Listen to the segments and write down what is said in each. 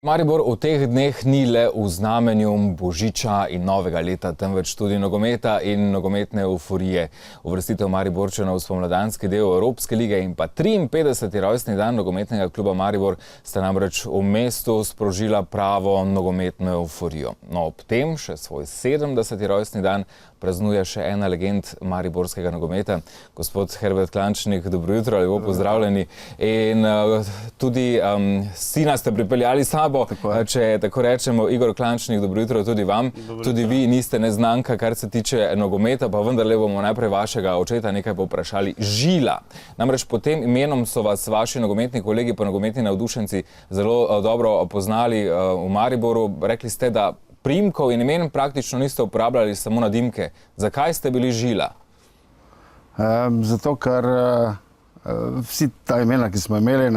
Maribor v teh dneh ni le v znamenju božiča in novega leta, temveč tudi nogometa in nogometne euforije. Uvrstitev Mariborčanov v spomladanski del Evropske lige in pa 53. rojstni dan nogometnega kluba Maribor sta namreč v mestu sprožila pravo nogometno euforijo. No, ob tem še svoj 70. rojstni dan praznuje še ena legend mariborskega nogometa, gospod Herbert Klančnik. Dobro jutro, lepo pozdravljeni. In tudi sina ste pripeljali s sabo, če tako rečemo. Igor Klančnik, dobro jutro tudi vam. Tudi vi niste neznanka, kar se tiče nogometa, pa vendarle bomo najprej vašega očeta nekaj povprašali. Žila. Namreč pod tem imenom so vas vaši nogometni kolegi pa nogometni navdušenci zelo dobro poznali v Mariboru. Rekli ste, da priimkov in imen praktično niste uporabljali, samo nadimke. Zakaj ste bili Žila? Zato, ker vsi ta imena, ki smo imeli,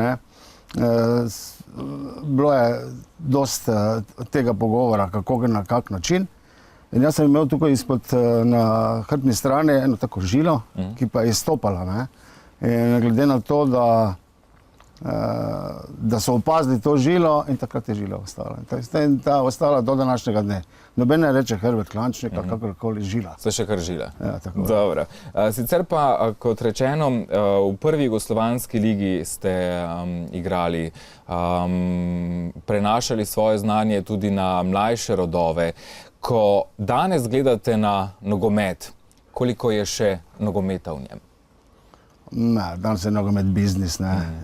bilo je dost tega pogovora, kako na kak način. In jaz sem imel tukaj izpod na hrbtni strani eno tako žilo, ki pa je izstopala. In glede na to, da so opazili to žilo in takrat je žila ostala. In ta ostala do današnjega dne. Noben ne reče Herbert Klančnik, kakorkoli Žila. Ste še kar Žila. Ja, tako. Dobro. Sicer pa, kot rečeno, v prvi jugoslovanski ligi ste igrali, prenašali svoje znanje tudi na mlajše rodove. Ko danes gledate na nogomet, koliko je še nogometa v njem? Ne, danes je nogomet biznis,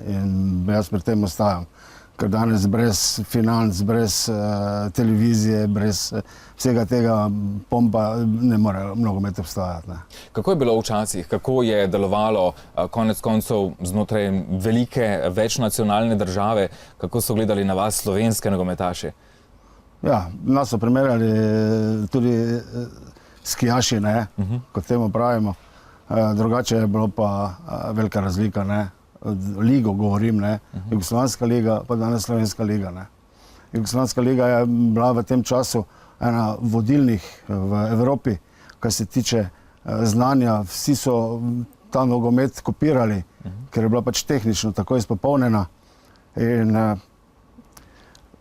in jaz pri tem ostajam. Ker danes brez financ, brez televizije, brez vsega tega pompa ne more nogomet obstajati. Kako je bilo včasih? Kako je delovalo konec koncev znotraj velike večnacionalne države? Kako so gledali na vas slovenske nogometaše? Ja, nas so primerjali tudi skijaši, kot temu pravimo. Drugače je bilo pa velika razlika, ligo govorim, Jugoslovanska liga pa danes Slovenska liga. Jugoslovanska liga je bila v tem času ena vodilnih v Evropi, kar se tiče znanja. Vsi so ta nogomet kopirali, ker je bila pač tehnično tako izpopolnjena. In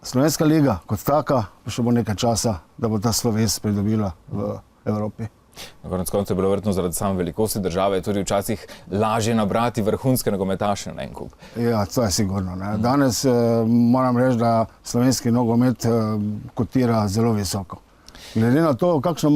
Slovenska liga kot taka, pa še bo nekaj časa, da bo ta sloves pridobila v Evropi. Na konec koncu je bilo verjetno zaradi same velikosti države tudi včasih lažje nabrati vrhunske nogometaše na en kup. Ja, to je sigurno. Danes moram reči, da slovenski nogomet kotira zelo visoko. Glede na to, kakšno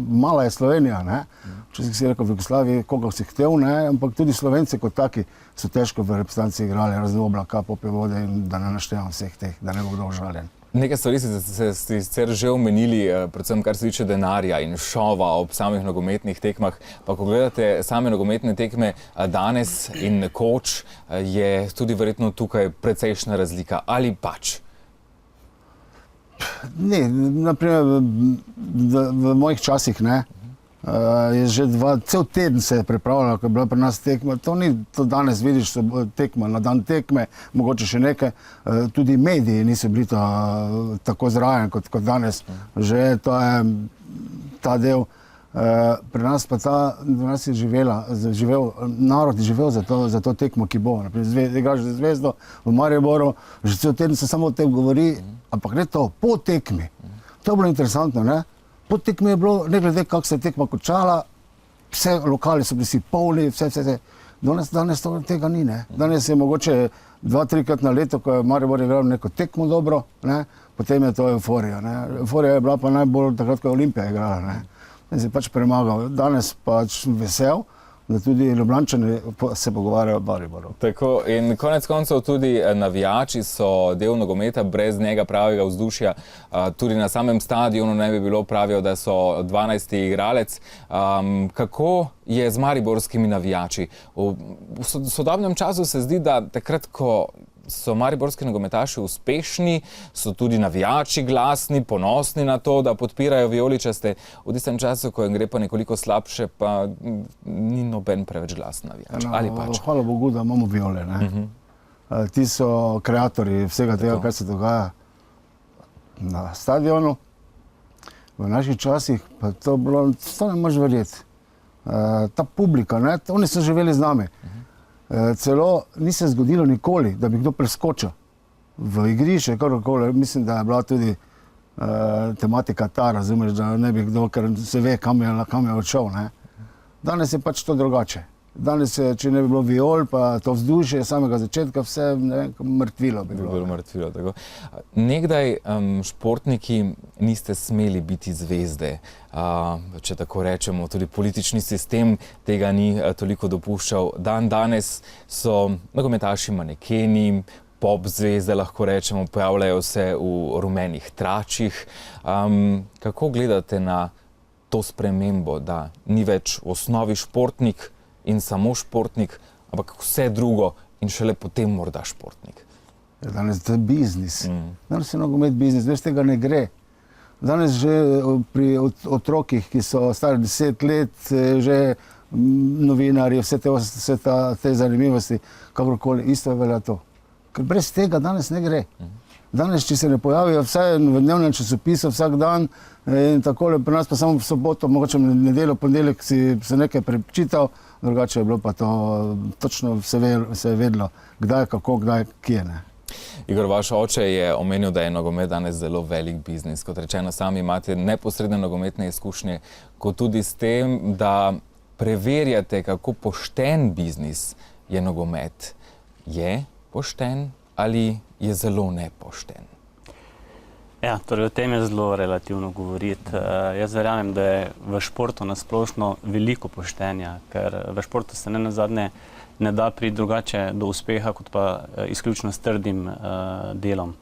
mala je Slovenija, včasih si rekel v Jugoslaviji, koliko si htel, ampak tudi Slovenci kot taki so težko v reprezentanci igrali, razno Oblaka, Pope Vode, in da ne naštevam vseh teh, da ne bo kdo užaljen. Nekaj stvari ste sicer že omenili, predvsem kar se tiče denarja in šova ob samih nogometnih tekmah. Pa ko gledate same nogometne tekme danes in nekoč, je tudi verjetno tukaj precejšnja razlika. Ali pač? Ne, naprimer v mojih časih, je že cel teden se je pripravljalo, ko je bila pri nas tekma. To ni, to danes vidiš, so tekma na dan tekme, mogoče še nekaj. Tudi mediji niso bili tako zraven kot danes. Že to je ta del. Pri nas pa je živel, narod je živel za to tekmo, ki bo. Igraš za Zvezdo v Mariboru, že cel teden se samo o tem govori, ampak ne to, po tekmi. To je bilo interesantno, Po tekmi je bilo, ne glede kako se je tekma končala, vse lokali so bili si polni, vse. Danes tega ni, Danes je mogoče 2-3 na leto, ko je Maribor igral neko tekmo dobro, potem je to euforija, Euforija je bila pa najbolj takrat, ko je Olimpija igrala, In se pač premagal. Danes pač vesel, da tudi Ljubljančani se pogovarjajo o Mariboru. Tako, in konec koncev tudi navijači so del nogometa, brez njega pravega vzdušja. Tudi na samem stadionu ne bi bilo, pravijo, da so 12. igralec. Kako je z mariborskimi navijači? V sodobnem času se zdi, da takrat, ko so mariborski nogometaši uspešni, so tudi navijači glasni, ponosni na to, da podpirajo vijoličaste. V tistem času, ko jim gre pa nekoliko slabše, pa ni noben preveč glasen navijač. Ali pač? Hvala Bogu, da imamo Viole. Ti so kreatorji vsega tega, kar se dogaja na stadionu. V naših časih pa to bilo, to ne možeš verjeti. Ta publika, oni so živeli z nami. Celo ni se zgodilo nikoli, da bi kdo preskočil. v igrišče, karkoli. Mislim, da je bila tudi tematika ta, razumeš, da ne bi kdo, ker se ve, kam je odšel. Ne. Danes je pač to drugače. Danes, če ne bi bilo viol, pa to vzdušje samega začetka, vse mrtvilo bi bilo. Mrtvilo, tako. Nekdaj športniki niste smeli biti zvezde, če tako rečemo, tudi politični sistem tega ni toliko dopuščal. Danes so nogometaši manekeni, pop zvezde, lahko rečemo, pojavljajo se v rumenih tračih. Kako gledate na to spremembo, da ni več v osnovi športnik in samo športnik, ampak vse drugo in šele potem morda športnik? Danes je to biznis. Danes je nogomet biznis, več tega ne gre. Danes že pri otrokih, ki so stari 10 let, že novinarji, vse te zanimivosti, kakorkoli, isto velja to. Ker brez tega danes ne gre. Danes, če se ne pojavijo vsaj v dnevnem časopisu vsak dan in takole, pri nas pa samo v soboto, mogoče nedeljo, ponedeljek si se nekaj prečital, drugače je bilo pa to, točno se je vedlo, kdaj, kako, kdaj, kje, ne. Igor, vaš oče je omenil, da je nogomet danes zelo velik biznis. Kot rečeno, sami imate neposredne nogometne izkušnje, kot tudi s tem, da preverjate, kako pošten biznis je nogomet. Je pošten ali je zelo nepošten? Ja, torej o tem je zelo relativno govoriti. Jaz verjamem, da je v športu nasplošno veliko poštenja, ker v športu se nenazadnje ne da priti drugače do uspeha, kot pa izključno s trdim delom.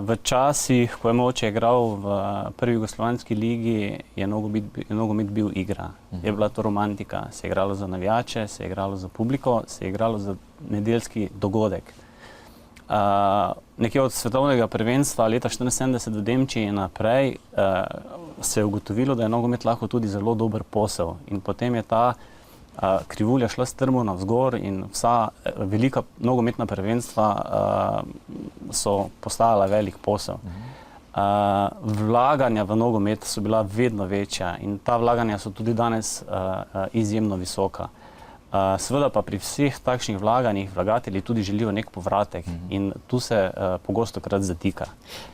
V časih, ko je moj oče igral v prvi jugoslovanski ligi, je nogomet bil igra. Je bila to romantika. Se je igralo za navijače, se je igralo za publiko, se je igralo za nedeljski dogodek. Nekje od svetovnega prvenstva leta 1974 v Nemčiji naprej se je ugotovilo, da je nogomet lahko tudi zelo dober posel. In potem je ta krivulja šla strmo navzgor in vsa velika nogometna prvenstva so postajala velik posel. Vlaganja v nogomet so bila vedno večja in ta vlaganja so tudi danes izjemno visoka. Seveda pa pri vseh takšnih vlaganjih vlagatelji tudi želijo nek povratek in tu se pogostokrat zatika.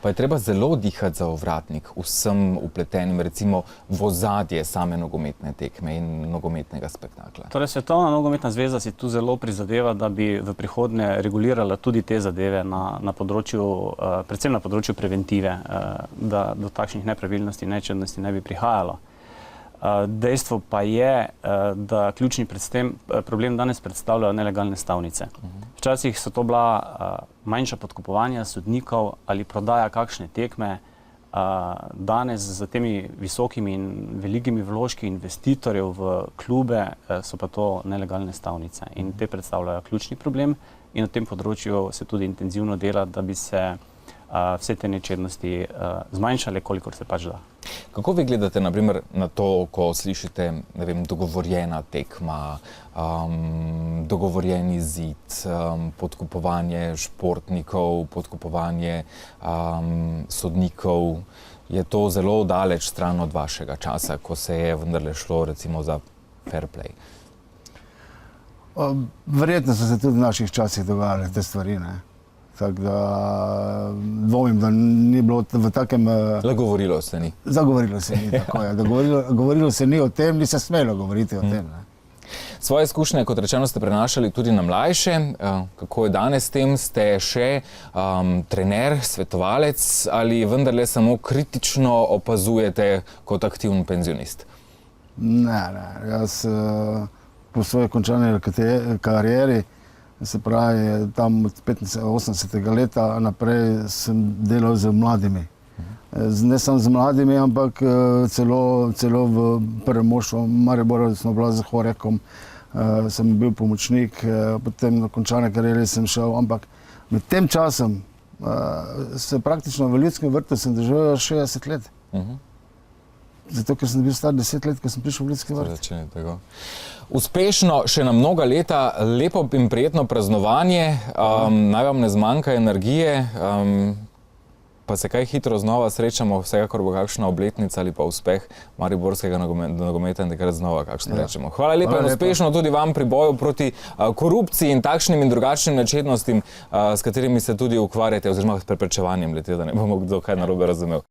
Pa je treba zelo dihati za ovratnik vsem vpletenim, recimo v ozadje same nogometne tekme in nogometnega spektakla. Torej, Svetovna nogometna zveza si tu zelo prizadeva, da bi v prihodnje regulirala tudi te zadeve na področju, predvsem na področju preventive, da do takšnih nepravilnosti, nečednosti ne bi prihajalo. Dejstvo pa je, da ključni problem danes predstavljajo nelegalne stavnice. Včasih so to bila manjša podkupovanja sodnikov ali prodaja kakšne tekme. Danes z temi visokimi in velikimi vložki investitorjev v klube so pa to nelegalne stavnice. In te predstavljajo ključni problem in na tem področju se tudi intenzivno dela, da bi se vse te nečednosti zmanjšale, kolikor se pač da. Kako vi gledate na primer na to, ko slišite, ne vem, dogovorjena tekma, dogovorjeni zid, podkupovanje športnikov, podkupovanje sodnikov? Je to zelo daleč stran od vašega časa, ko se je vendarle šlo recimo za fair play? Verjetno so se tudi v naših časih dogajale te stvari, ne? Tako da dvomim, da ni bilo v takem... Zagovorilo se ni. Zagovorilo se ni, tako je. Govorilo se ni o tem, ni se smelo govoriti o tem. Ne? Svoje izkušnje, kot rečeno, ste prenašali tudi na mlajše. Kako je danes s tem? Ste še trener, svetovalec ali vendarle samo kritično opazujete kot aktivni penzionist? Ne. Jaz po svoji končani karieri, se pravi, tam od 85. leta naprej sem delal z mladimi. Ne samo z mladimi, ampak celo v prvem moštvu Maribora smo bila z Horekom, sem bil pomočnik, potem na končane kariere sem šel, ampak med tem časom se praktično v Ljudskem vrtu sem doživel 60 let. Zato, ker sem bil star 10 let, ko sem prišel v Ljudski vrt. Uspešno še na mnoga leta, lepo in prijetno praznovanje, naj vam ne zmanjka energije, pa se kaj hitro znova srečamo, vsekakor bo kakšna obletnica ali pa uspeh mariborskega nogometa in takrat znova kakšno rečemo. Hvala lepa in uspešno tudi vam pri boju proti korupciji in takšnim in drugačnim načetnostim, s katerimi se tudi ukvarjate, oziroma s preprečevanjem le-te, da ne bomo kdo kaj narobe razumel.